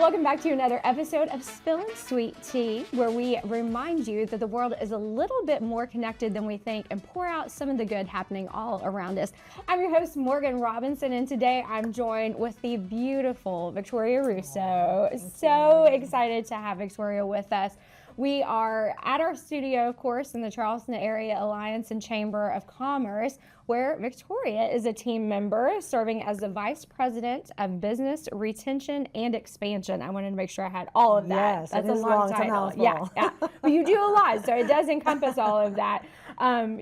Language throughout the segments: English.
Welcome back to another episode of Spillin Sweet Tea, where we remind you that the world is a little bit more connected than we think and pour out some of the good happening all around us. I'm your host, Morgan Robinson, and today I'm joined with the beautiful Victoria Russo. So excited to have Victoria with us. We are at our studio, of course, in the Charleston Area Alliance and Chamber of Commerce, where Victoria is a team member serving as the Vice President of Business Retention and Expansion. I wanted to make sure I had all of that. Yes, that's a long title. Yeah. But you do a lot, so it does encompass all of that.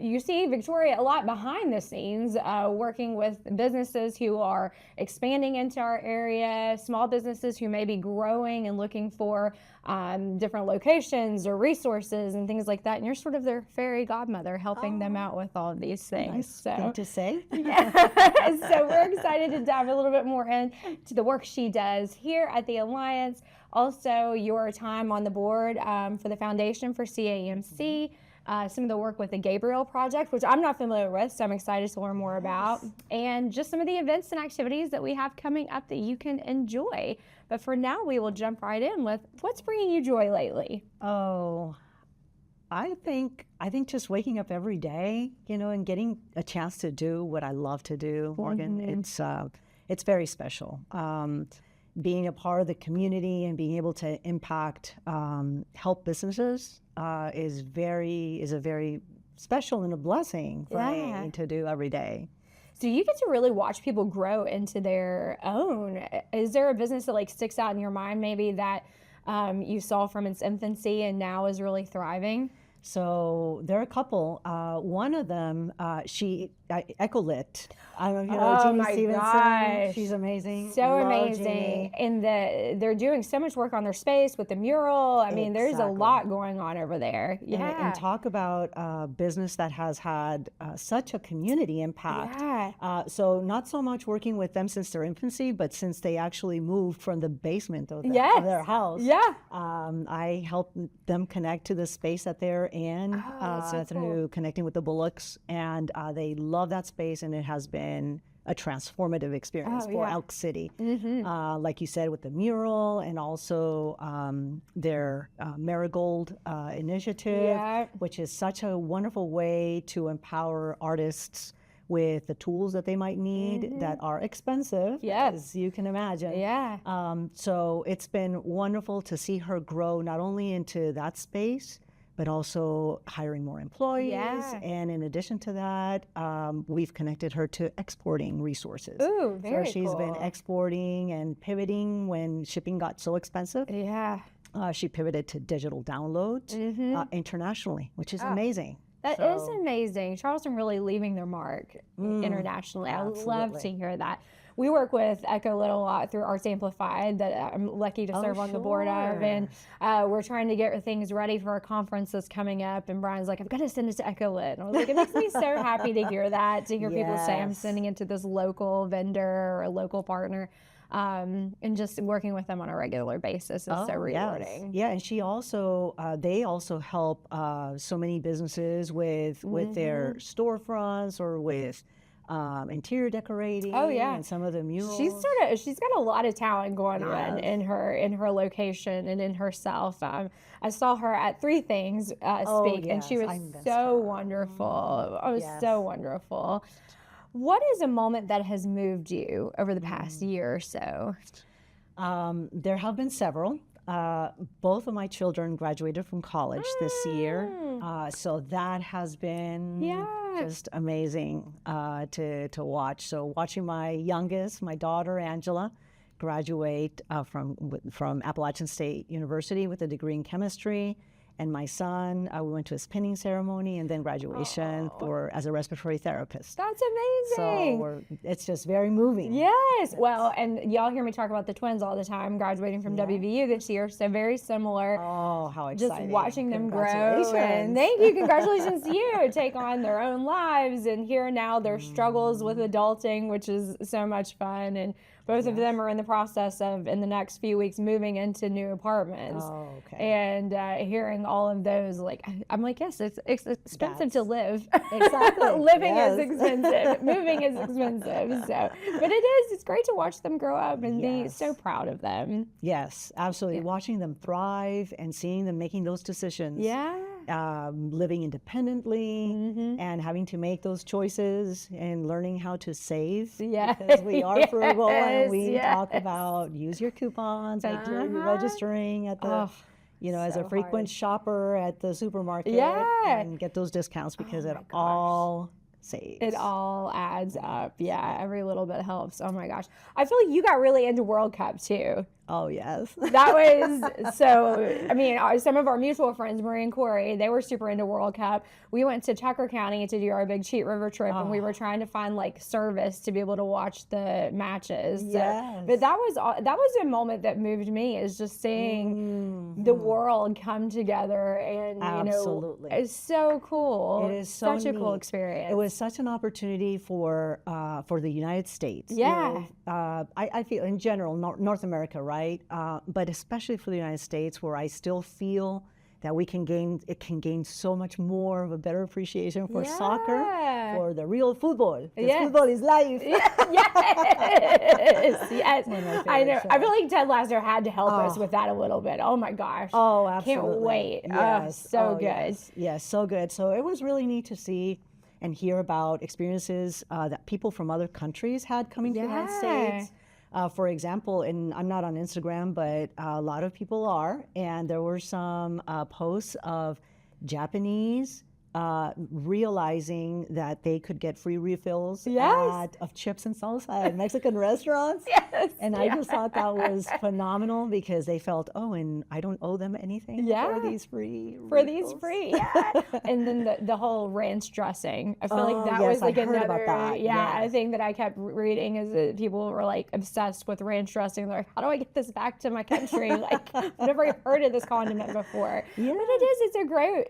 You see Victoria a lot behind the scenes, working with businesses who are expanding into our area, small businesses who may be growing and looking for different locations or resources and things like that. And you're sort of their fairy godmother, helping them out with all of these things. Nice thing to say. So we're excited to dive a little bit more into the work she does here at the Alliance. Also, your time on the board for the Foundation for CAMC. Some of the work with the Gabriel Project, which I'm not familiar with, so I'm excited to learn more about, and just some of the events and activities that we have coming up that you can enjoy. But for now, we will jump right in with what's bringing you joy lately. Oh, I think just waking up every day, and getting a chance to do what I love to do, Morgan. It's very special. Being a part of the community and being able to impact, help businesses is a very special and a blessing for me to do every day. So you get to really watch people grow into their own. Is there a business that sticks out in your mind maybe that you saw from its infancy and now is really thriving? So there are a couple. One of them, Ecolit. Oh my gosh. She's amazing. So amazing. And they're doing so much work on their space with the mural. I mean, there's a lot going on over there. Yeah. And talk about a business that has had such a community impact. Yeah. So not so much working with them since their infancy, but since they actually moved from the basement of their house. Yeah. I helped them connect to the space that they're in through connecting with the Bullocks, and they love that space, and it has been a transformative experience for Elk City. Like you said, with the mural, and also their Marigold initiative, which is such a wonderful way to empower artists with the tools that they might need that are expensive, as you can imagine. Yeah. So it's been wonderful to see her grow not only into that space, but also hiring more employees. And in addition to that, we've connected her to exporting resources. Ooh, very So she's been exporting and pivoting when shipping got so expensive. Yeah. She pivoted to digital downloads internationally, which is amazing. That is amazing. Charleston really leaving their mark internationally. Absolutely. I love to hear that. We work with Ecolit a lot through Arts Amplified that I'm lucky to serve on the board of. And we're trying to get things ready for a conference that's coming up. And Brian's like, I've got to send it to Ecolit. And I was like, it makes me so happy to hear that, to hear people say I'm sending it to this local vendor or a local partner. And just working with them on a regular basis is so rewarding. Yeah, and she also, they also help so many businesses with their storefronts or with interior decorating. And some of the murals. She's got a lot of talent going on in her location and in herself. I saw her at Three Things speak, and she was so wonderful. So wonderful. What is a moment that has moved you over the past year or so? There have been several. Both of my children graduated from college this year. So that has been just amazing to watch. So watching my youngest, my daughter, Angela, graduate from Appalachian State University with a degree in chemistry. And my son, we went to his pinning ceremony and then graduation as a respiratory therapist. That's amazing. So it's just very moving. Yes. Well, and y'all hear me talk about the twins all the time, graduating from WVU this year, so very similar. Oh, how exciting. Just watching them grow. And thank you. Congratulations to you. Take on their own lives and hear now their struggles with adulting, which is so much fun. And both of them are in the process of, in the next few weeks, moving into new apartments. Oh, okay. And hearing all of those, like, I'm like, yes, it's expensive to live. Exactly. Living is expensive. Moving is expensive. So, but it's great to watch them grow up and be so proud of them. Yes, absolutely. Watching them thrive and seeing them making those decisions. Living independently and having to make those choices and learning how to save. Because we are frugal and we talk about use your coupons, make sure you're registering at the, as a frequent shopper at the supermarket and get those discounts because it all saves. It all adds up. Yeah, every little bit helps. Oh my gosh. I feel like you got really into World Cup too. Oh, yes. That was so, I mean, some of our mutual friends, Marie and Corey, they were super into World Cup. We went to Tucker County to do our big Cheat River trip, and we were trying to find like service to be able to watch the matches. Yes. But that was a moment that moved me, is just seeing the world come together, and absolutely, it's so cool. It is such a cool experience. It was such an opportunity for the United States. Yeah. I feel in general, North America, right? But especially for the United States, where I still feel that it can gain so much more of a better appreciation for soccer, for the real football. Because football is life. Yes. I know. I feel like Ted Lasso had to help us with that a little bit. Oh my gosh. Oh, absolutely. Can't wait. Yes. So good. Yes, so good. So it was really neat to see and hear about experiences that people from other countries had coming to the United States. For example, and I'm not on Instagram, but a lot of people are, and there were some posts of Japanese realizing that they could get free refills of chips and salsa at Mexican restaurants. And I just thought that was phenomenal, because they felt, and I don't owe them anything for these free refills. And then the whole ranch dressing. I feel like that was like another thing that I kept reading, is that people were like obsessed with ranch dressing. They're like, how do I get this back to my country? Like, I've never heard of this condiment before. But it's a great,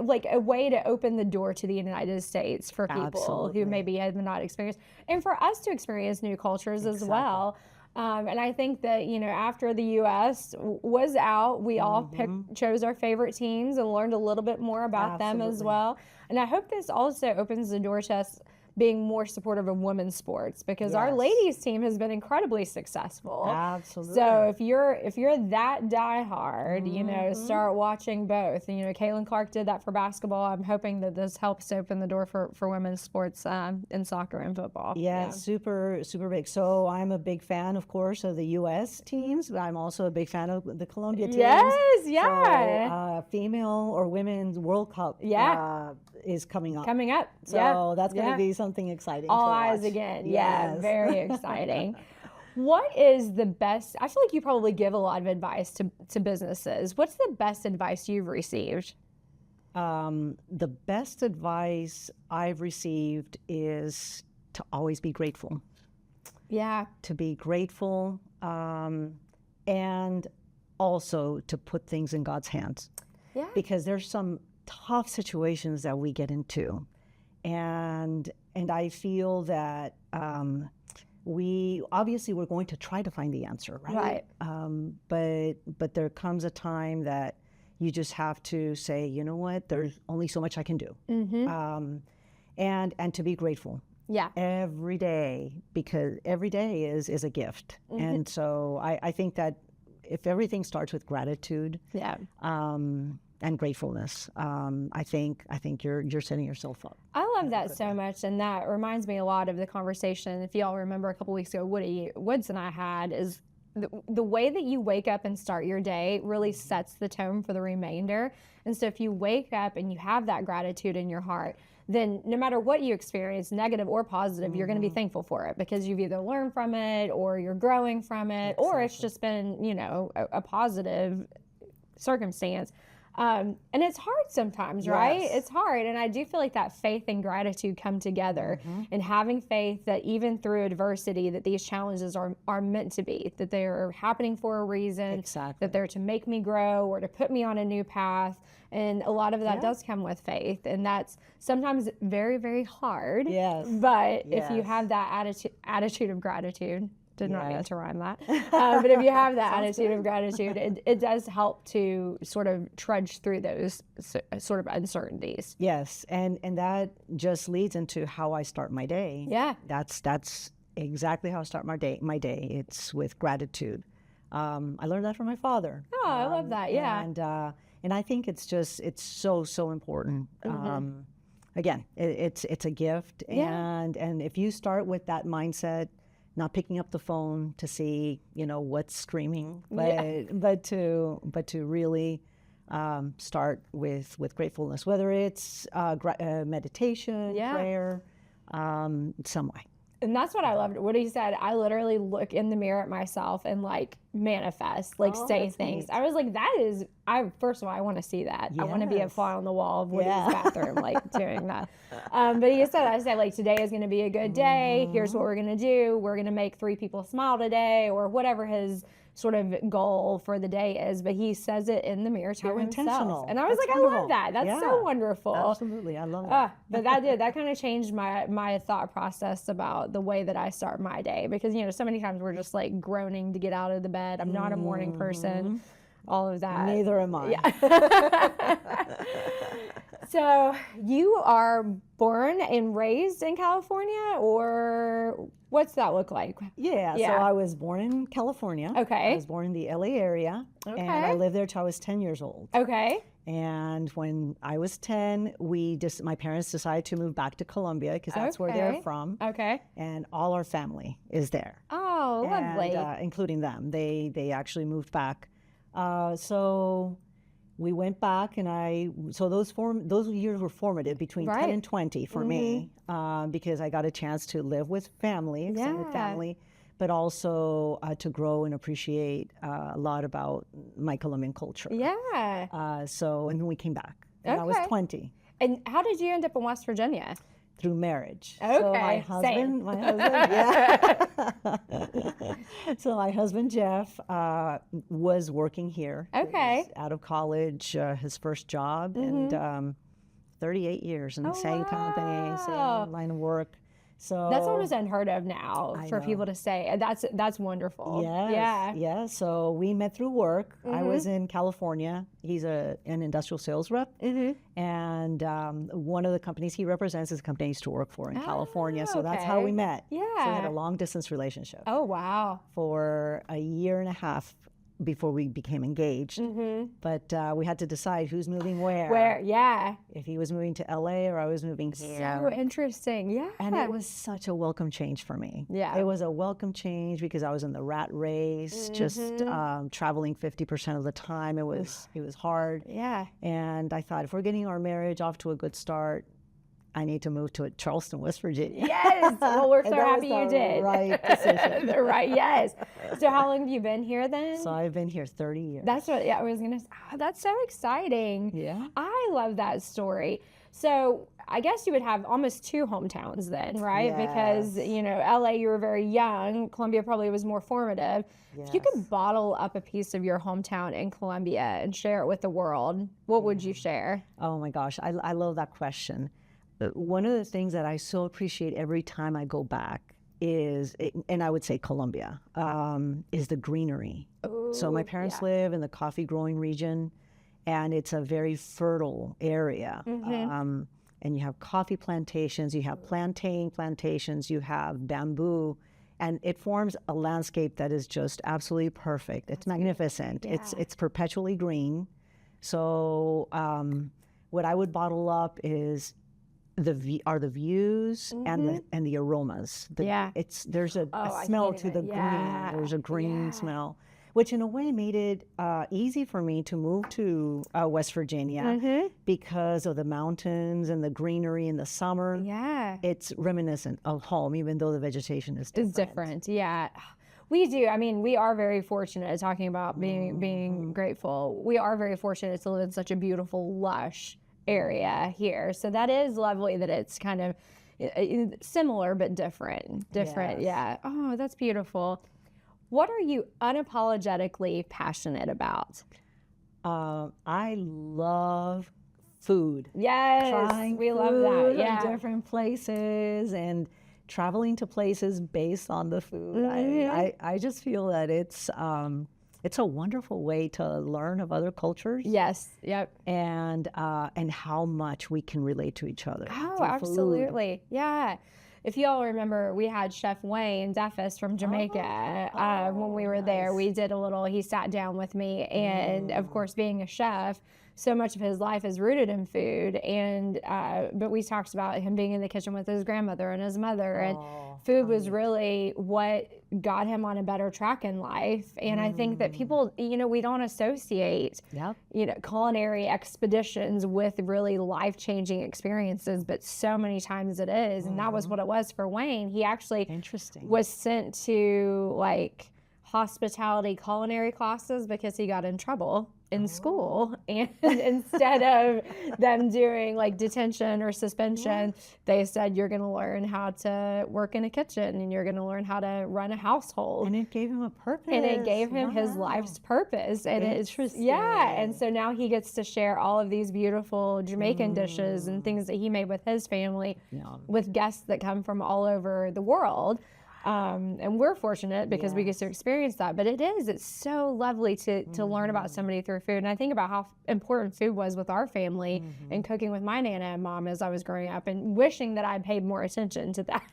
like, a way to open the door to the United States for people who maybe have not experienced, and for us to experience new cultures as well. And I think that, after the U.S. was out, we all chose our favorite teams and learned a little bit more about them as well. And I hope this also opens the door to us being more supportive of women's sports, because our ladies team has been incredibly successful. Absolutely. So if you're that diehard, start watching both. Caitlin Clark did that for basketball. I'm hoping that this helps open the door for women's sports in soccer and football. Yeah, super, super big. So I'm a big fan, of course, of the U.S. teams, but I'm also a big fan of the Colombia teams. So, female or women's World Cup is coming up. So that's going to be something exciting. All eyes again. Yeah, very exciting. What is the best, I feel like you probably give a lot of advice to businesses. What's the best advice you've received? The best advice I've received is to always be grateful. Yeah. To be grateful, and also to put things in God's hands. Yeah. Because there's some tough situations that we get into, and I feel that we're going to try to find the answer, right? But there comes a time that you just have to say, you know what, there's only so much I can do, and to be grateful. Yeah. Every day, because every day is a gift, and so I think that if everything starts with gratitude, and gratefulness, I think you're setting yourself up. I love that so much, and that reminds me a lot of the conversation, if y'all remember a couple weeks ago, Woody Woods and I had, is the way that you wake up and start your day really sets the tone for the remainder. And so if you wake up and you have that gratitude in your heart, then no matter what you experience, negative or positive, you're going to be thankful for it, because you've either learned from it, or you're growing from it, or it's just been, a positive circumstance. And it's hard sometimes, right? It's hard. And I do feel like that faith and gratitude come together, and having faith that even through adversity, that these challenges are meant to be, that they're happening for a reason, that they're to make me grow or to put me on a new path. And a lot of that does come with faith. And that's sometimes very, very hard. But if you have that attitude of gratitude, Did not mean to rhyme that. But if you have that attitude of gratitude, it does help to sort of trudge through those sort of uncertainties. Yes, and that just leads into how I start my day. Yeah. That's exactly how I start my day. It's with gratitude. I learned that from my father. Oh, I love that. Yeah. And I think it's so important. Again, it's a gift, and if you start with that mindset, not picking up the phone to see what's screaming, but to really start with gratefulness, whether it's meditation, prayer, some way. And that's what I loved. What he said, I literally look in the mirror at myself and like manifest, like say things. Neat. I was like, first of all, I want to see that. Yes. I want to be a fly on the wall of Woody's bathroom, like doing that. But he said, I said, like, today is going to be a good day. Here's what we're going to do. We're going to make 3 people smile today, or whatever his sort of goal for the day is, but he says it in the mirror to himself. Intentional. And I was I love that. That's so wonderful. Absolutely. I love it. But that kind of changed my thought process about the way that I start my day, because, so many times we're just like groaning to get out of the bed. I'm not a morning person, all of that. Neither am I. Yeah. So you are born and raised in California, or what's that look like? Yeah, so I was born in California. Okay. I was born in the LA area, and I lived there till I was 10 years old. Okay. And when I was 10, my parents decided to move back to Colombia, because that's where they're from. Okay. And all our family is there. Oh, lovely. Including them. They actually moved back. So we went back, and so those years were formative between 10 and 20 for me, because I got a chance to live with family, extended family, but also to grow and appreciate a lot about my Colombian culture. Yeah. And then we came back, and I was 20. And how did you end up in West Virginia? Through marriage. Okay, so my husband, So my husband Jeff was working here. Okay. He was out of college, his first job, and 38 years in the same company, same line of work. So that's almost unheard of now for people to say. That's wonderful. Yes, yeah. So we met through work. I was in California. He's an industrial sales rep, and one of the companies he represents is a company I used to work for in California. So that's how we met. Yeah. So we had a long distance relationship. Oh, wow. For a year and a half before we became engaged. But we had to decide who's moving where. Where, yeah. If he was moving to LA or I was moving here. So interesting, yeah. And it was such a welcome change for me. Yeah. It was a welcome change because I was in the rat race, just traveling 50% of the time. It was hard. Yeah. And I thought, if we're getting our marriage off to a good start, I need to move to Charleston, West Virginia. Yes. Well, we're so happy you did. Right decision. Yes. So how long have you been here then? So I've been here 30 years. That's what I was going to say. Oh, that's so exciting. Yeah. I love that story. So I guess you would have almost 2 hometowns then, right? Yes. Because, LA, you were very young. Columbia probably was more formative. Yes. If you could bottle up a piece of your hometown in Columbia and share it with the world, what would you share? Oh my gosh, I love that question. One of the things that I so appreciate every time I go back and I would say Colombia, is the greenery. Ooh, so my parents live in the coffee growing region, and it's a very fertile area. And you have coffee plantations, you have plantain plantations, you have bamboo, and it forms a landscape that is just absolutely perfect. It's magnificent. Yeah. It's perpetually green. So what I would bottle up is the views and the aromas. There's a smell to the green. There's a green smell, which in a way made it easy for me to move to West Virginia because of the mountains and the greenery in the summer. Yeah, it's reminiscent of home, even though the vegetation is different. It's different, yeah. We do. I mean, we are very fortunate, talking about being grateful. We are very fortunate to live in such a beautiful, lush area here. So that is lovely that it's kind of similar but different. Yes. Yeah. Oh, that's beautiful. What are you unapologetically passionate about? I love food. Yes, trying we food love that. in different places and traveling to places based on the food. I just feel that it's a wonderful way to learn of other cultures. Yes. Yep. And how much we can relate to each other. Oh, absolutely. Yeah. If you all remember, we had Chef Wayne Duffus from Jamaica when we were there. We did he sat down with me, and of course, being a chef, so much of his life is rooted in food. And but we talked about him being in the kitchen with his grandmother and his mother, and food was really what got him on a better track in life. And I think that people, we don't associate, culinary expeditions with really life-changing experiences, but so many times it is. And that was what it was for Wayne. He actually was sent to hospitality culinary classes because he got in trouble in school, and instead of them doing detention or suspension, they said, you're going to learn how to work in a kitchen, and you're going to learn how to run a household. And it gave him a purpose. And it gave him his life's purpose. And interesting. And so now he gets to share all of these beautiful Jamaican dishes and things that he made with his family with guests that come from all over the world. And we're fortunate because we get to experience that. But it's so lovely to learn about somebody through food. And I think about how important food was with our family and cooking with my Nana and Mom as I was growing up, and wishing that I paid more attention to that.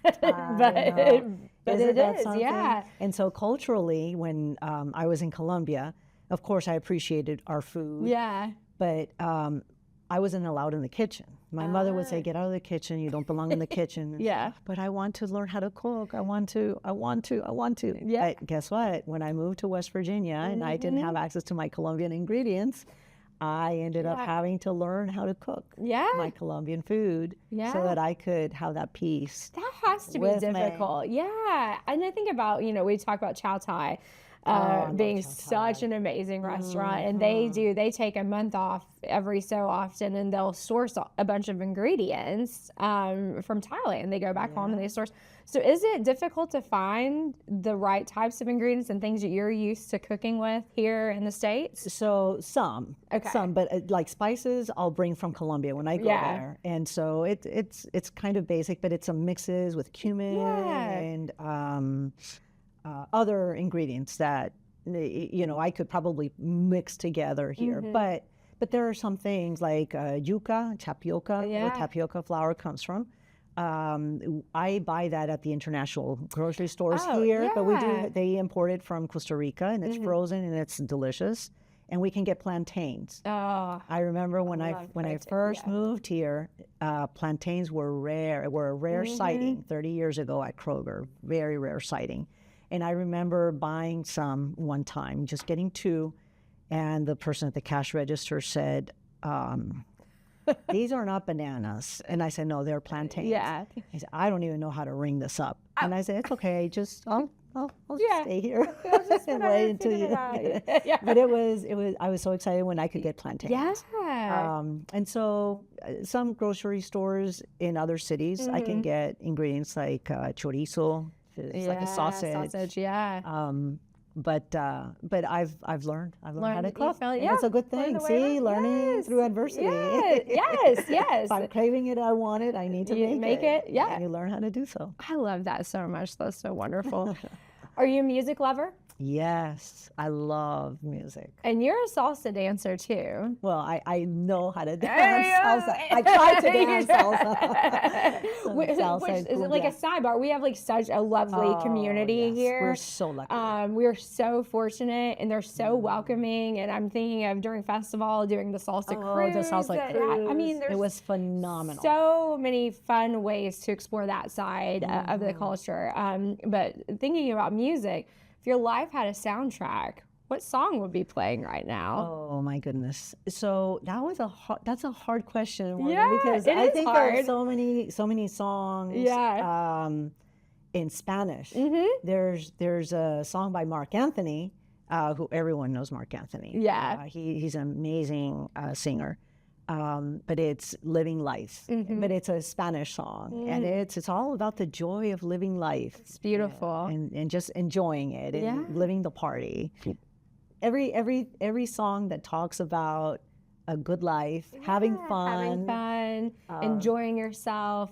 but it is, yeah. And so culturally, when I was in Colombia, of course, I appreciated our food. Yeah. But I wasn't allowed in the kitchen. My mother would say, get out of the kitchen. You don't belong in the kitchen. Yeah. But I want to learn how to cook. I want to. Yeah. But guess what? When I moved to West Virginia and I didn't have access to my Colombian ingredients, I ended up having to learn how to cook my Colombian food so that I could have that peace. That has to be difficult. Yeah. And I think about, we talk about Chow Tai. Being such an amazing restaurant, and they take a month off every so often, and they'll source a bunch of ingredients from Thailand. They go back home and they source. So is it difficult to find the right types of ingredients and things that you're used to cooking with here in the States? So some, but like spices I'll bring from Colombia when I go there, and so it's kind of basic, but it's some mixes with cumin and other ingredients that I could probably mix together here, but there are some things like yuca, tapioca, where tapioca flour comes from. I buy that at the international grocery stores here, but they import it from Costa Rica, and it's frozen and it's delicious. And we can get plantains. I remember when I first moved here, plantains were rare. Were a rare sighting 30 years ago at Kroger, very rare sighting. And I remember buying some one time, just getting 2, and the person at the cash register said, these are not bananas. And I said, no, they're plantains. Yeah. He said, I don't even know how to ring this up. And I said, it's okay, I'll stay here and wait until you get it. But I was so excited when I could get plantains. Yeah. And so some grocery stores in other cities, I can get ingredients like chorizo. It's like a sausage. But I've learned how to cook. And it's a good thing. See, learning through adversity. Yes. If I'm craving it, I want it, I need to make it. Yeah. And you learn how to do so. I love that so much. That's so wonderful. Are you a music lover? Yes, I love music. And you're a salsa dancer too. Well, I know how to dance salsa. I try to dance salsa. Which is like a sidebar. We have such a lovely community here. We're so lucky. We're so fortunate, and they're so welcoming. And I'm thinking of during festival doing the salsa cruise. The salsa cruise. I mean, it was phenomenal. So many fun ways to explore that side of the culture. But thinking about music, if your life had a soundtrack, what song would be playing right now? Oh my goodness! So that's a hard question, because I think there are so many songs. In Spanish. There's a song by Mark Anthony, who everyone knows Mark Anthony. He's an amazing singer. But it's Living Life. But it's a Spanish song, and it's all about the joy of living life. It's beautiful, and just enjoying it and living the party. Every song that talks about a good life, having fun, enjoying yourself.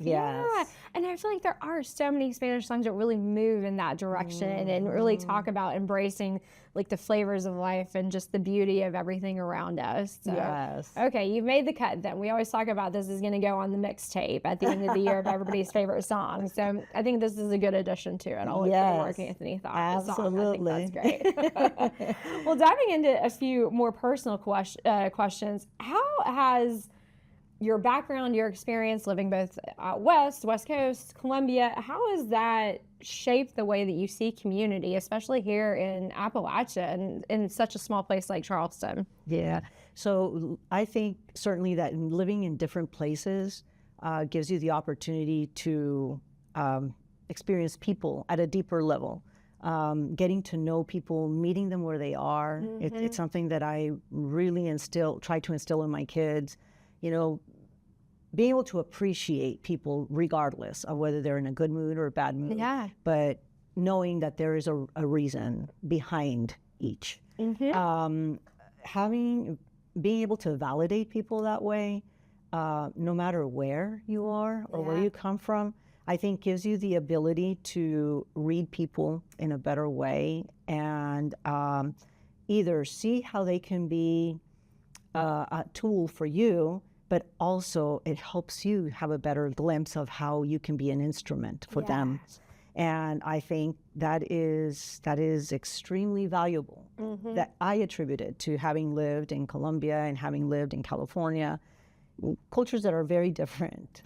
And I feel like there are so many Spanish songs that really move in that direction and really talk about embracing like the flavors of life and just the beauty of everything around us. So, Yes. okay, you've made the cut then. We always talk about this is going to go on the mixtape at the end of the year of everybody's favorite song. So I think this is a good addition to it. I'll look for Mark Anthony thought. Absolutely. I think that's great. Well, diving into a few more personal questions, how has your background, your experience living both out West Coast, Columbia, how has that shaped the way that you see community, especially here in Appalachia and in such a small place like Charleston? Yeah. So I think certainly that living in different places gives you the opportunity to experience people at a deeper level. Getting to know people, meeting them where they are. It's something that I really try to instill in my kids. You know, being able to appreciate people regardless of whether they're in a good mood or a bad mood. Yeah. But knowing that there is a reason behind each. Being able to validate people that way, no matter where you are or where you come from, I think gives you the ability to read people in a better way and either see how they can be a tool for you, but also it helps you have a better glimpse of how you can be an instrument for them. And I think that is extremely valuable that I attributed to having lived in Colombia and having lived in California, cultures that are very different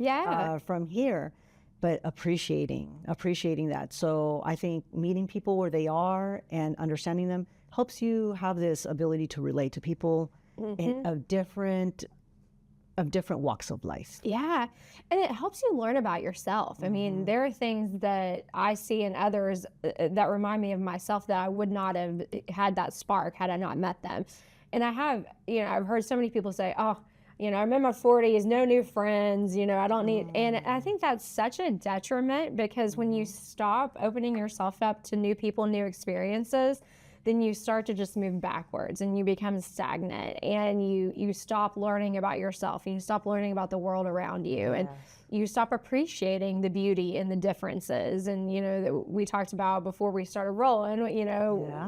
from here, but appreciating that. So I think meeting people where they are and understanding them helps you have this ability to relate to people of different walks of life. Yeah, and it helps you learn about yourself. I mean, there are things that I see in others that remind me of myself that I would not have had that spark had I not met them. And I have, I've heard so many people say, oh, I'm in my 40s, no new friends, I don't need, and I think that's such a detriment because when you stop opening yourself up to new people, new experiences, then you start to just move backwards and you become stagnant and you stop learning about yourself and you stop learning about the world around you and you stop appreciating the beauty and the differences. And, that we talked about before we started rolling,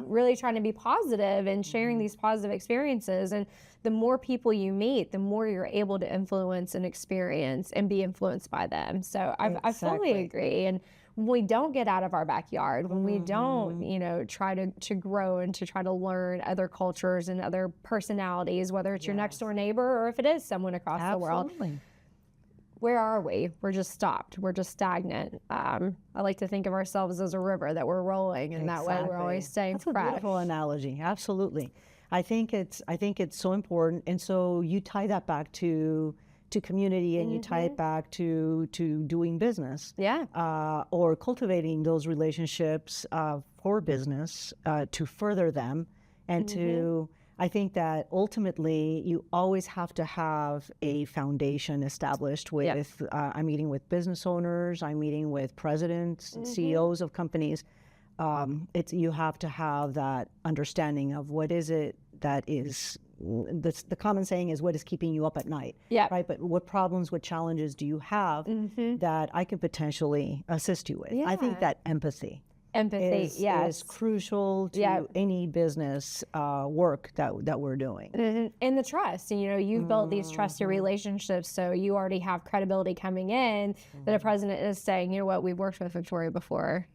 really trying to be positive and sharing these positive experiences. And the more people you meet, the more you're able to influence and experience and be influenced by them. So I fully agree. And when we don't get out of our backyard, when we don't, try to grow and to try to learn other cultures and other personalities, whether it's your next door neighbor or if it is someone across the world, where are we? We're just stopped. We're just stagnant. I like to think of ourselves as a river that we're rolling, and that way we're always staying fresh. That's a beautiful analogy. Absolutely. I think it's so important, and so you tie that back to community, and you tie it back to doing business, or cultivating those relationships for business to further them, and to. I think that ultimately you always have to have a foundation established with. I'm meeting with business owners. I'm meeting with presidents, CEOs of companies. You have to have that understanding of what is it that is. The common saying is what is keeping you up at night, right? But what problems, what challenges do you have that I could potentially assist you with? I think that empathy is crucial to any business work that we're doing. And the trust, you've built these trusted relationships, so you already have credibility coming in that a president is saying, you know what, we've worked with Victoria before.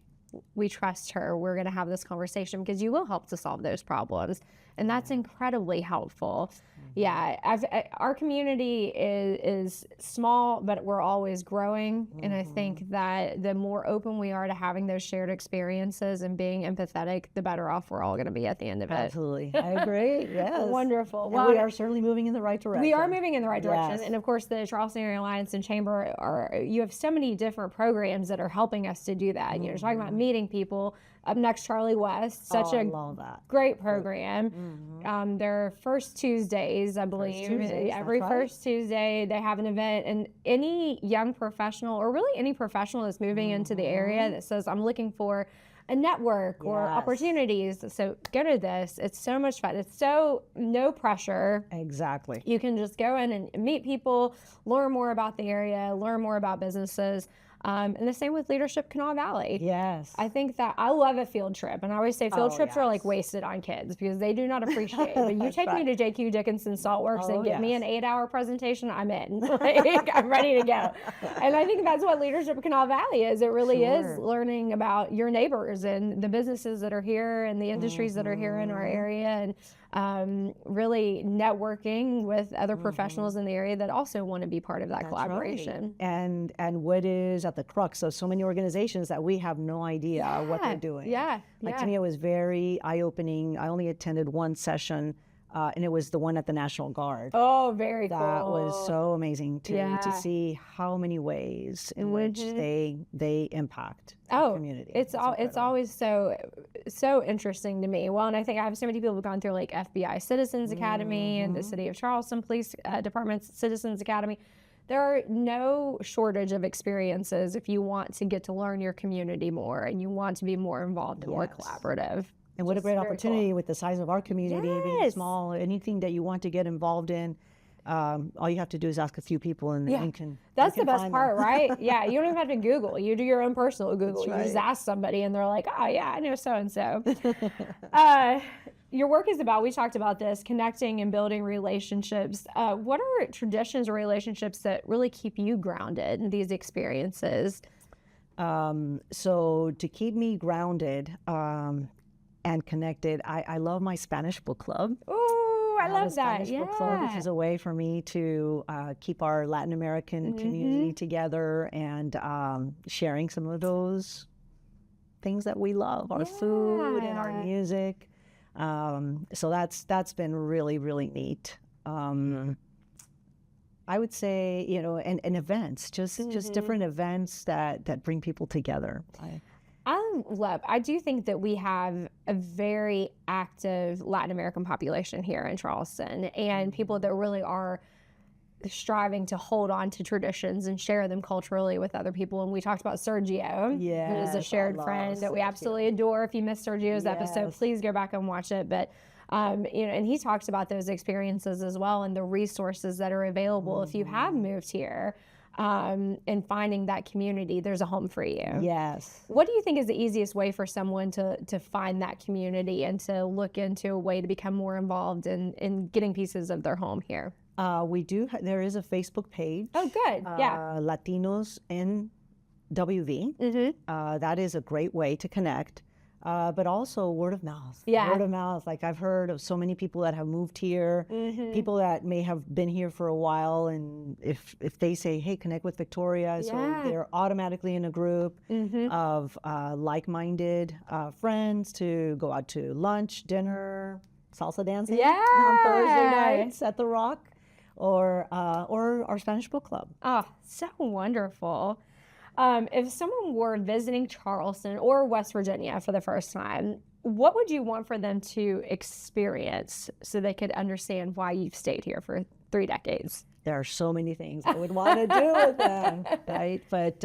We trust her. We're going to have this conversation because you will help to solve those problems. And that's incredibly helpful. Our community is small, but we're always growing. And I think that the more open we are to having those shared experiences and being empathetic, the better off we're all going to be at the end of it. Absolutely. I agree. Yes. Wonderful. Well, we are certainly moving in the right direction. We are moving in the right direction. And of course, the Charleston Area Alliance and Chamber you have so many different programs that are helping us to do that. You're talking about meeting people. Up next, Charlie West, such a great program. Their first Tuesdays, I believe. Every first Tuesday, they have an event. And any young professional, or really any professional that's moving into the area that says, I'm looking for a network or opportunities. So go to this. It's so much fun. It's so no pressure. Exactly. You can just go in and meet people, learn more about the area, learn more about businesses. And the same with Leadership Kanawha Valley. Yes. I think that I love a field trip. And I always say field trips are like wasted on kids because they do not appreciate it. But you take me to JQ Dickinson Saltworks and give me an 8-hour presentation, I'm in. Like, I'm ready to go. And I think that's what Leadership Kanawha Valley is. It really is learning about your neighbors and the businesses that are here and the industries that are here in our area, and really networking with other professionals in the area that also want to be part of that collaboration. Right. And what is at the crux of so many organizations that we have no idea what they're doing. Like to me, it was very eye-opening. I only attended one session, and it was the one at the National Guard. Oh, very cool. That was so amazing to see how many ways in which they impact the community. It's always so interesting to me. Well, and I think I have so many people who've gone through like FBI Citizens Academy and the City of Charleston Police Department's Citizens Academy. There are no shortage of experiences if you want to get to learn your community more and you want to be more involved and more collaborative. And what a great opportunity with the size of our community, being small, anything that you want to get involved in. All you have to do is ask a few people and you can. That's the best part, right? Yeah, you don't even have to Google. You do your own personal Google. You just ask somebody and they're like, oh yeah, I know so-and-so. Your work is about, we talked about this, connecting and building relationships. What are traditions or relationships that really keep you grounded in these experiences? So to keep me grounded and connected, I love my Spanish book club. Ooh, I love that. Spanish book club, which is a way for me to keep our Latin American community together and sharing some of those things that we love, our food and our music. So that's been really, really neat. I would say, and events, just different events that bring people together. I do think that we have a very active Latin American population here in Charleston, and people that really are striving to hold on to traditions and share them culturally with other people. And we talked about Sergio, who is a shared friend that we absolutely adore. If you missed Sergio's episode, please go back and watch it. But and he talks about those experiences as well and the resources that are available if you have moved here. And finding that community, there's a home for you. Yes. What do you think is the easiest way for someone to find that community and to look into a way to become more involved in getting pieces of their home here? There is a Facebook page. Oh, good. Latinos in WV. That is a great way to connect. But also word of mouth. Word of mouth. Like I've heard of so many people that have moved here, people that may have been here for a while, and if they say, hey, connect with Victoria, so they're automatically in a group of like-minded friends to go out to lunch, dinner, salsa dancing on Thursday nights at the Rock, or our Spanish book club. Oh, so wonderful. If someone were visiting Charleston or West Virginia for the first time, what would you want for them to experience so they could understand why you've stayed here for 3 decades? There are so many things I would want to do with them, right? But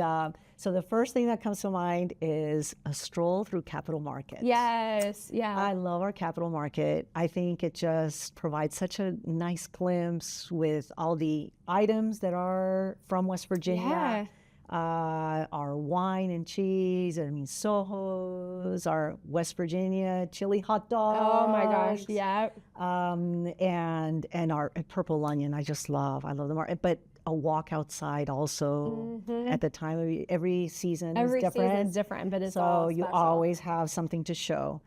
so the first thing that comes to mind is a stroll through Capitol Market. Yes, yeah. I love our Capitol Market. I think it just provides such a nice glimpse with all the items that are from West Virginia. Our wine and cheese, Soho's, our West Virginia chili hot dogs. Oh my gosh, yeah. And our purple onion, I love them. But a walk outside also at the time of every season is different. Every season's different, but it's all special. You always have something to show.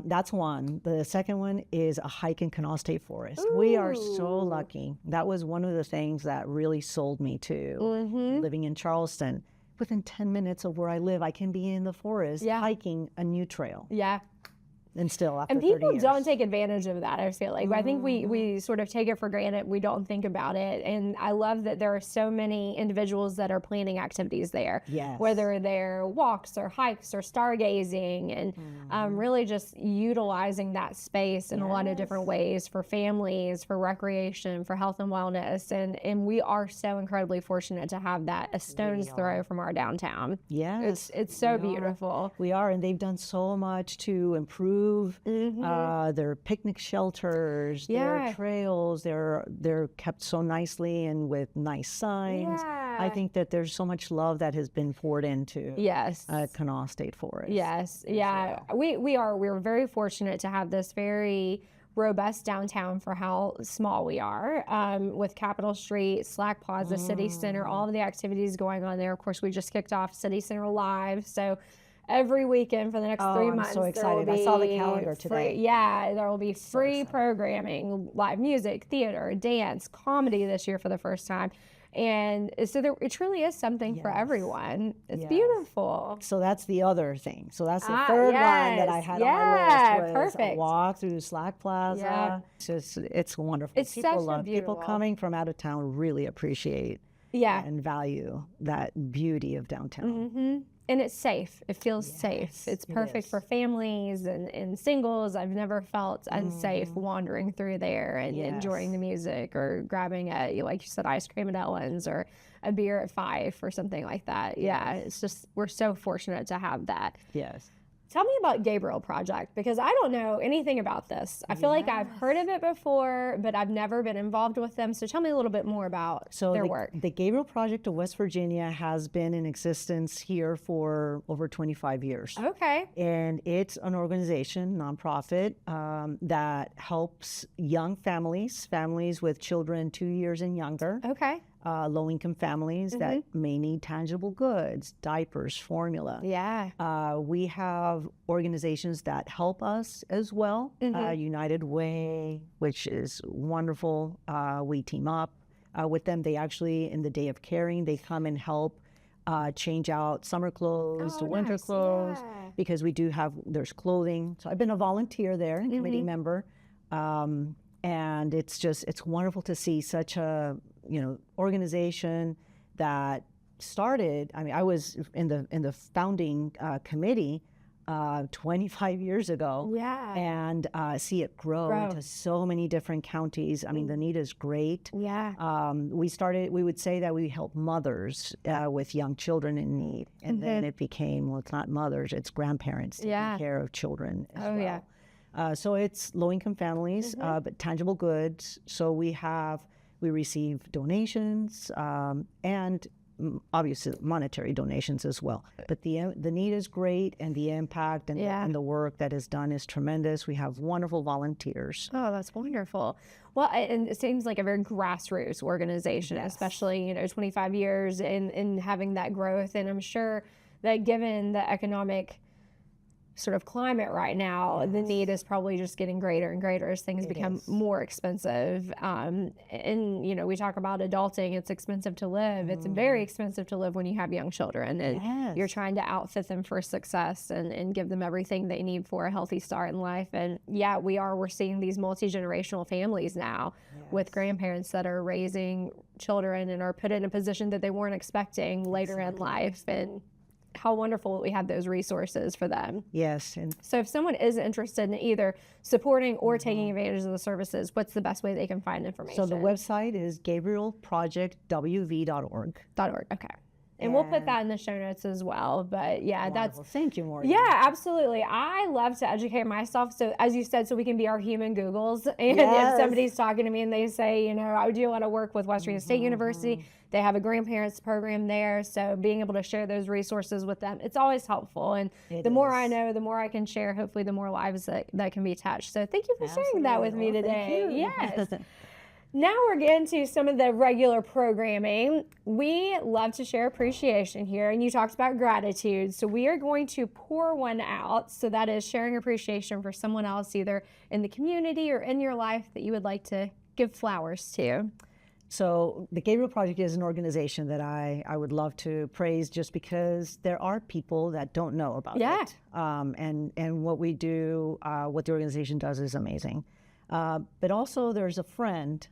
That's one. The second one is a hike in Kanawha State Forest. Ooh. We are so lucky. That was one of the things that really sold me to living in Charleston. Within 10 minutes of where I live, I can be in the forest hiking a new trail. Yeah. And still after 30 years. And people years. don't take advantage of that, I feel like. I think we sort of take it for granted. We don't think about it. And I love that there are so many individuals that are planning activities there. Yes. Whether they're walks or hikes or stargazing and really just utilizing that space in a lot of different ways for families, for recreation, for health and wellness. And we are so incredibly fortunate to have that a stone's throw from our downtown. Yes. It's so beautiful. We are, and they've done so much to improve improve. Their picnic shelters, their trails, they're kept so nicely and with nice signs. I think that there's so much love that has been poured into Kanawha State Forest. Yes, yeah. We're very fortunate to have this very robust downtown for how small we are, with Capitol Street, Slack Plaza, City Center, all of the activities going on there. Of course, we just kicked off City Center Live, so every weekend for the next 3 months. I'm so excited. I saw the calendar today. There will be free programming, live music, theater, dance, comedy this year for the first time. And so it truly is something for everyone. It's beautiful. So that's the other thing. So that's the third one that I had on my list. Was a walk through Slack Plaza. It's wonderful. It's people coming from out of town really appreciate and value that beauty of downtown. And it's safe. It feels safe. It's perfect for families and singles. I've never felt unsafe wandering through there and enjoying the music or grabbing like you said, ice cream at Ellen's or a beer at Five or something like that. Yeah, it's just, we're so fortunate to have that. Yes. Tell me about Gabriel Project, because I don't know anything about this. I feel like I've heard of it before, but I've never been involved with them. So tell me a little bit more about their work. The Gabriel Project of West Virginia has been in existence here for over 25 years. Okay. And it's an organization, nonprofit, that helps young families with children 2 years and younger. Okay. Low-income families that may need tangible goods, diapers, formula. Yeah. We have organizations that help us as well. United Way, which is wonderful. We team up with them. They actually, in the Day of Caring, they come and help change out summer clothes to winter clothes because we do have, there's clothing. So I've been a volunteer there, committee member. And it's wonderful to see such a, organization that started. I mean, I was in the founding committee 25 years ago. Yeah. And see it grow into so many different counties. I mean, the need is great. Yeah. We would say that we help mothers with young children in need. And then it became, well, it's not mothers, it's grandparents taking care of children as well. Yeah. So it's low-income families, but tangible goods. So we receive donations and obviously monetary donations as well. But the need is great, and the impact and the work that is done is tremendous. We have wonderful volunteers. Oh, that's wonderful. Well, and it seems like a very grassroots organization, especially 25 years and having that growth. And I'm sure that given the economic sort of climate right now, the need is probably just getting greater and greater as things become more expensive. And we talk about adulting, it's expensive to live. It's very expensive to live when you have young children, and you're trying to outfit them for success and give them everything they need for a healthy start in life. And we're seeing these multi-generational families now with grandparents that are raising children and are put in a position that they weren't expecting later in life. And how wonderful that we have those resources for them. Yes. And so if someone is interested in either supporting or taking advantage of the services, what's the best way they can find information? So the website is gabrielprojectwv.org. Okay. And we'll put that in the show notes as well. But wonderful. Thank you, Morgan. Yeah, absolutely. I love to educate myself. So as you said, so we can be our human Googles. And if somebody's talking to me and they say, I do a lot of work with West Virginia State University, they have a grandparents program there. So being able to share those resources with them, it's always helpful. And the more I know, the more I can share, hopefully the more lives that can be touched. So thank you for sharing that with me today. Yes. Now we're getting to some of the regular programming. We love to share appreciation here, and you talked about gratitude. So we are going to pour one out. So that is sharing appreciation for someone else, either in the community or in your life that you would like to give flowers to. So the Gabriel Project is an organization that I would love to praise, just because there are people that don't know about it. And what we do, what the organization does is amazing. But also there's a friend,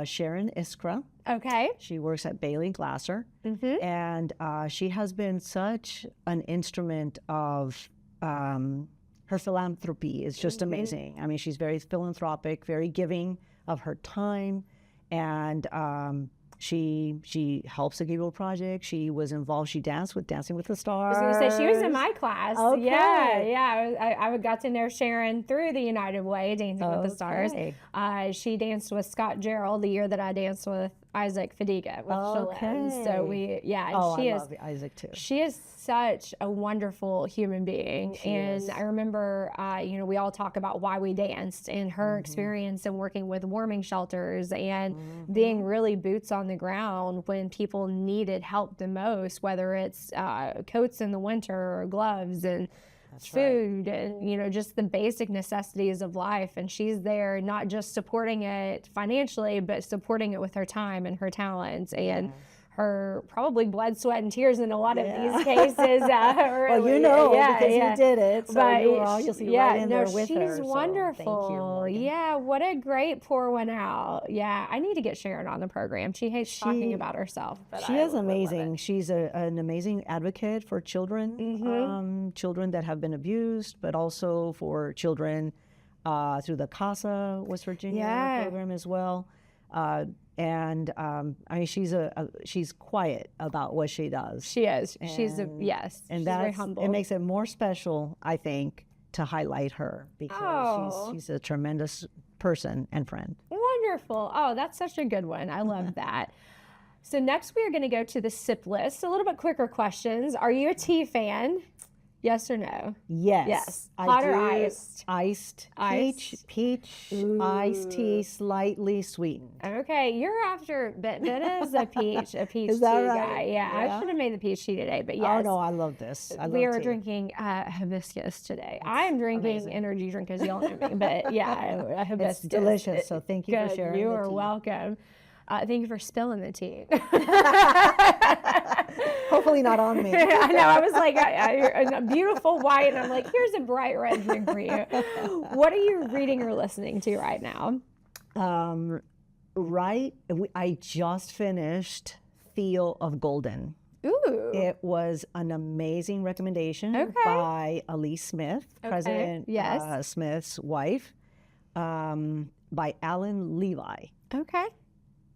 Sharon Iskra. Okay. She works at Bailey Glasser. And she has been such an instrument of her philanthropy. Is just amazing. I mean, she's very philanthropic, very giving of her time. And She helps the Gabriel Project. She was involved. She danced with Dancing with the Stars. I was going to say, she was in my class. Okay. Yeah. I got to know Sharon through the United Way, Dancing with the Stars. She danced with Scott Gerald the year that I danced with Isaac Fadiga with Shalyn. So I love Isaac too. She is such a wonderful human being. And I remember, we all talk about why we danced and her experience in working with warming shelters and being really boots on the ground when people needed help the most, whether it's coats in the winter or gloves and food and just the basic necessities of life. And she's there not just supporting it financially, but supporting it with her time and her talents and her probably blood, sweat, and tears in a lot of these cases. Well, because you did it, so but you were obviously right in there with her. She's wonderful. So thank you, yeah, what a great pour one out. Yeah, I need to get Sharon on the program. She hates talking about herself. But she is amazing. She's an amazing advocate for children, children that have been abused, but also for children through the CASA West Virginia program as well. And I mean, she's quiet about what she does. She is. And she's very humble. It makes it more special, I think, to highlight her because she's a tremendous person and friend. Wonderful. Oh, that's such a good one. I love that. So next we are going to go to the sip list. A little bit quicker questions. Are you a tea fan? Yes or no? Yes. Hot or iced? Iced. Peach iced tea, slightly sweetened. Okay, you're after, but that is a peach tea right? guy. Yeah, I should have made the peach tea today, but yes. Oh no, I love this. We are drinking hibiscus today. I am drinking energy drink as yelling at me, but a hibiscus. It's delicious, so thank you for sharing. You are welcome. Thank you for spilling the tea. Hopefully not on me. I know. I was like, a beautiful white, and I'm like, here's a bright red drink for you. What are you reading or listening to right now? I just finished Feel of Golden. Ooh. It was an amazing recommendation by Elise Smith, President Smith's wife, by Alan Levi. Okay.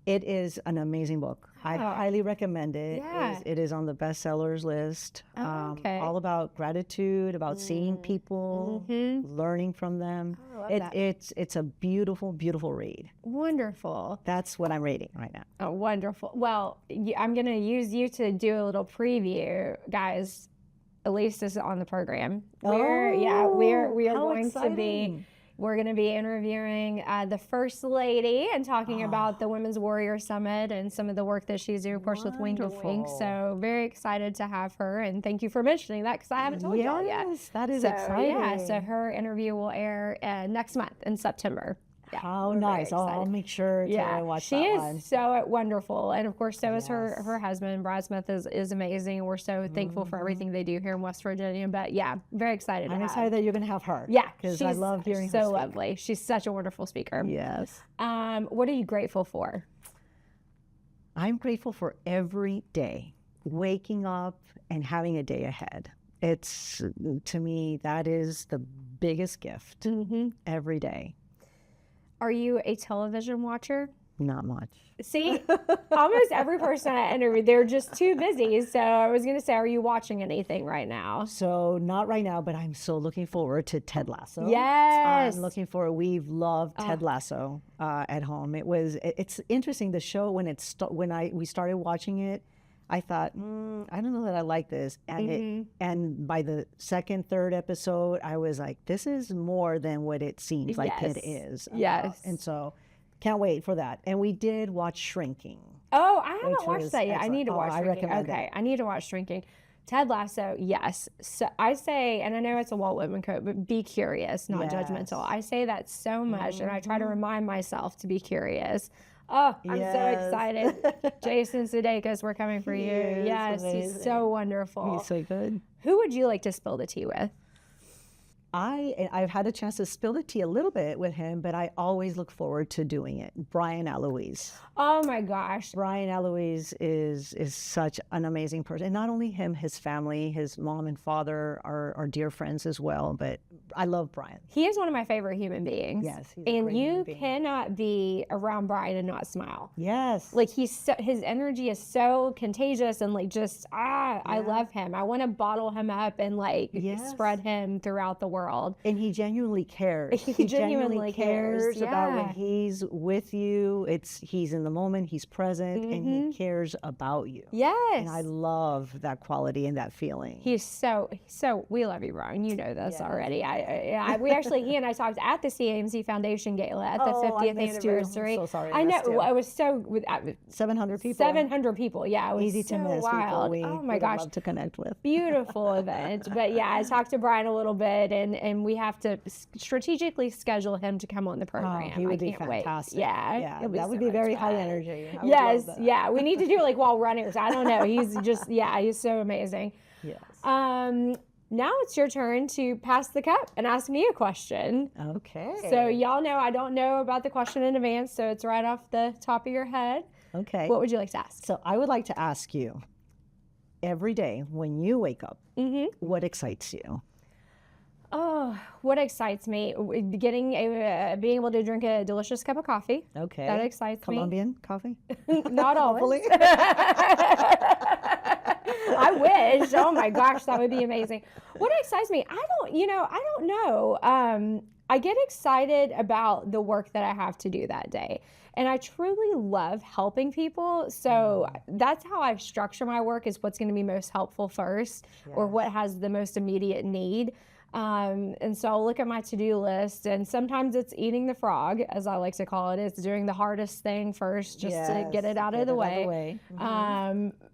It is an amazing book. I highly recommend it. Yeah. It is on the bestsellers list. All about gratitude, about seeing people, learning from them. It's a beautiful, beautiful read. Wonderful. That's what I'm reading right now. Oh, wonderful. Well, I'm going to use you to do a little preview, guys. Elise is on the program. We are going to be. We're going to be interviewing the First Lady and talking about the Women's Warrior Summit and some of the work that she's doing, of course, with Wing to Wing. So very excited to have her. And thank you for mentioning that because I haven't told y'all yet. Yes, that is exciting. Yeah, so her interview will air next month in September. Yeah, how nice. I'll make sure to watch that one. She is so wonderful. And of course, so is her husband. Brad Smith is amazing. And we're so thankful for everything they do here in West Virginia. But yeah, very excited. I'm excited that you're going to have her. Yeah. Because I love hearing her so lovely. She's such a wonderful speaker. Yes. What are you grateful for? I'm grateful for every day, waking up and having a day ahead. It's, to me, that is the biggest gift every day. Are you a television watcher? Not much. See, almost every person I interviewed, they're just too busy. So I was going to say, are you watching anything right now? So not right now, but I'm so looking forward to Ted Lasso. Yes. I'm looking forward. We've loved Ted Lasso at home. It's interesting. The show, when we started watching it, I thought, I don't know that I like this. And by the second, third episode, I was like, this is more than what it seems like it is. Yes. And so can't wait for that. And we did watch Shrinking. Oh, I haven't watched that yet. Excellent. I need to watch Shrinking. I recommend it. I need to watch Shrinking. Ted Lasso, yes. So I say, and I know it's a Walt Whitman quote, but be curious, not judgmental. I say that so much, and I try to remind myself to be curious. Oh, I'm so excited. Jason Sudeikis, we're coming for you. Yes, he's so wonderful. He's so good. Who would you like to spill the tea with? I've had a chance to spill the tea a little bit with him, but I always look forward to doing it. Brian Eloise. Oh my gosh. Brian Eloise is such an amazing person. And not only him, his family, his mom and father are dear friends as well. But I love Brian. He is one of my favorite human beings. Yes. He's and a great you human being. cannot be around Brian and not smile. Yes. Like his energy is so contagious and like just, I love him. I want to bottle him up and like spread him throughout the world. And he genuinely cares. He genuinely cares about when he's with you. He's in the moment, he's present, and he cares about you. Yes. And I love that quality and that feeling. He's so, we love you, Brian. You know this already. We actually, he and I talked at the CAMC Foundation Gala at the 50th anniversary. I'm so sorry. I know. I was so, 700 people. 700 people. Yeah. It was easy so to miss. wild. People oh my gosh. Love to connect with. Beautiful event. But yeah, I talked to Brian a little bit and we have to strategically schedule him to come on the program. He would be fantastic. fantastic. Yeah. That would be very high energy. Yes. Yeah. We need to do it like while running. I don't know. He's just, he's so amazing. Yes. Now it's your turn to pass the cup and ask me a question. Okay. So y'all know I don't know about the question in advance, so it's right off the top of your head. Okay. What would you like to ask? So I would like to ask you, every day when you wake up, what excites you? Oh, what excites me? Being able to drink a delicious cup of coffee. Okay. That excites Colombian coffee? Not always. I wish. Oh my gosh, that would be amazing. What excites me? I don't know. I get excited about the work that I have to do that day. And I truly love helping people. So that's how I structure my work, is what's going to be most helpful first, or what has the most immediate need. And so I'll look at my to-do list, and sometimes it's eating the frog, as I like to call it. It's doing the hardest thing first, just to get it out of the way.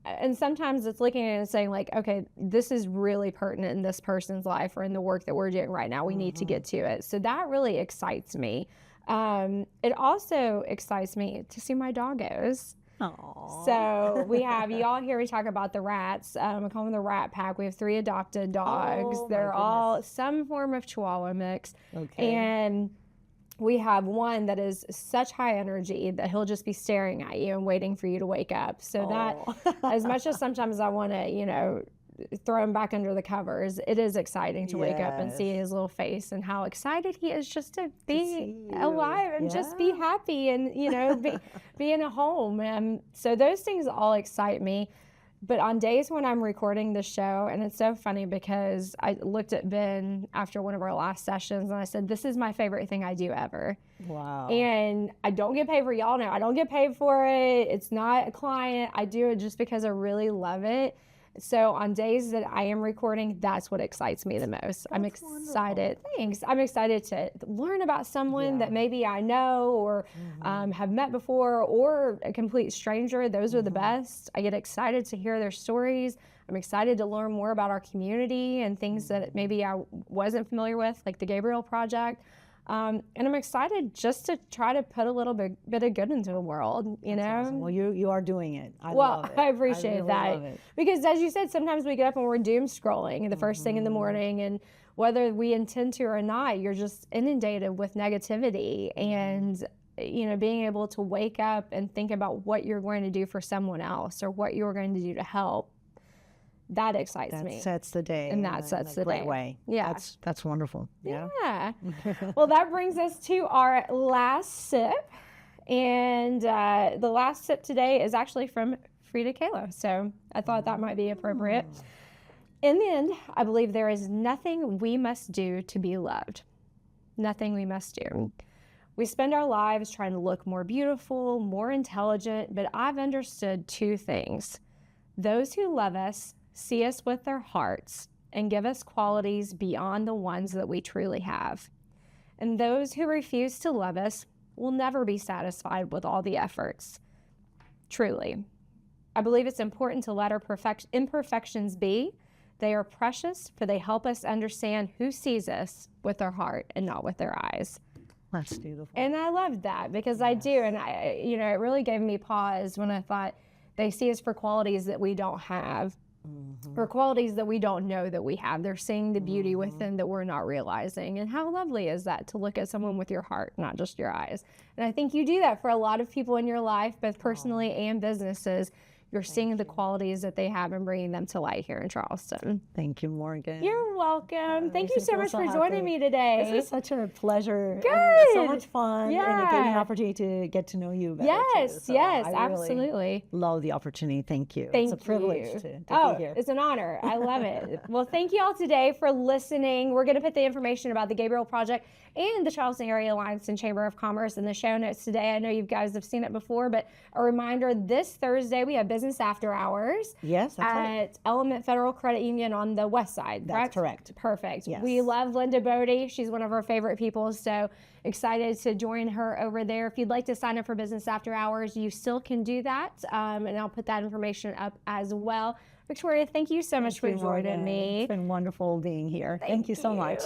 And sometimes it's looking at it and saying like, okay, this is really pertinent in this person's life or in the work that we're doing right now. We need to get to it. So that really excites me. It also excites me to see my doggos. Aww. So we have, you all hear me talk about the rats. We call them the Rat Pack. We have 3 adopted dogs. They're all some form of Chihuahua mix. Okay. And we have one that is such high energy that he'll just be staring at you and waiting for you to wake up. So that, as much as sometimes I want to, throw him back under the covers, it is exciting to wake up and see his little face and how excited he is just to be alive and just be happy and be in a home. So those things all excite me. But on days when I'm recording the show, and it's so funny because I looked at Ben after one of our last sessions and I said, this is my favorite thing I do ever. Wow. And I don't get paid for, y'all know, I don't get paid for it. It's not a client. I do it just because I really love it. So on days that I am recording, that's what excites me the most. I'm excited. Wonderful. Thanks. I'm excited to learn about someone that maybe I know or have met before, or a complete stranger. Those are the best. I get excited to hear their stories. I'm excited to learn more about our community and things that maybe I wasn't familiar with, like the Gabriel Project. And I'm excited just to try to put a little bit of good into the world, That's awesome. Well, you are doing it. I love it. I appreciate really that. love it. Because as you said, sometimes we get up and we're doom scrolling the first thing in the morning, and whether we intend to or not, you're just inundated with negativity. And being able to wake up and think about what you're going to do for someone else or what you're going to do to help, that excites me. That sets the day. And that sets the day. Way. Yeah. That's wonderful. Yeah. Well, that brings us to our last sip. And the last sip today is actually from Frida Kahlo. So I thought that might be appropriate. In the end, I believe there is nothing we must do to be loved. Nothing we must do. We spend our lives trying to look more beautiful, more intelligent, but I've understood 2 things. Those who love us see us with their hearts and give us qualities beyond the ones that we truly have. And those who refuse to love us will never be satisfied with all the efforts. Truly. I believe it's important to let our imperfections be. They are precious, for they help us understand who sees us with their heart and not with their eyes. That's beautiful. And I loved that because I do. And it really gave me pause when I thought they see us for qualities that we don't have. or qualities that we don't know that we have. They're seeing the beauty within that we're not realizing. And how lovely is that to look at someone with your heart, not just your eyes? And I think you do that for a lot of people in your life, both personally and businesses. You're seeing the qualities that they have and bringing them to light here in Charleston. Thank you, Morgan. You're welcome. Thank you so much for joining me today. This is such a pleasure. Good. And so much fun. Yeah. And getting an opportunity to get to know you better. Yes, too. So yes, I really absolutely. love the opportunity. Thank you. Thank it's a privilege you. to Oh, be here. it's an honor. I love it. Well, thank you all today for listening. We're going to put the information about the Gabriel Project and the Charleston Area Alliance and Chamber of Commerce in the show notes today. I know you guys have seen it before, but a reminder, this Thursday we have business after hours. Yes, that's right. At Element Federal Credit Union on the west side. That's correct. Perfect. Yes. We love Linda Bodie. She's one of our favorite people, so excited to join her over there. If you'd like to sign up for business after hours, you still can do that, and I'll put that information up as well. Victoria, thank you so much for joining me. It's been wonderful being here. Thank you so much.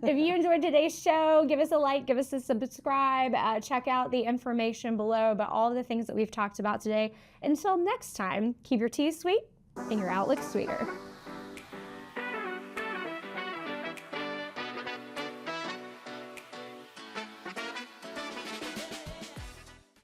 If you enjoyed today's show, give us a like, give us a subscribe, check out the information below about all of the things that we've talked about today. Until next time, keep your tea sweet and your outlook sweeter.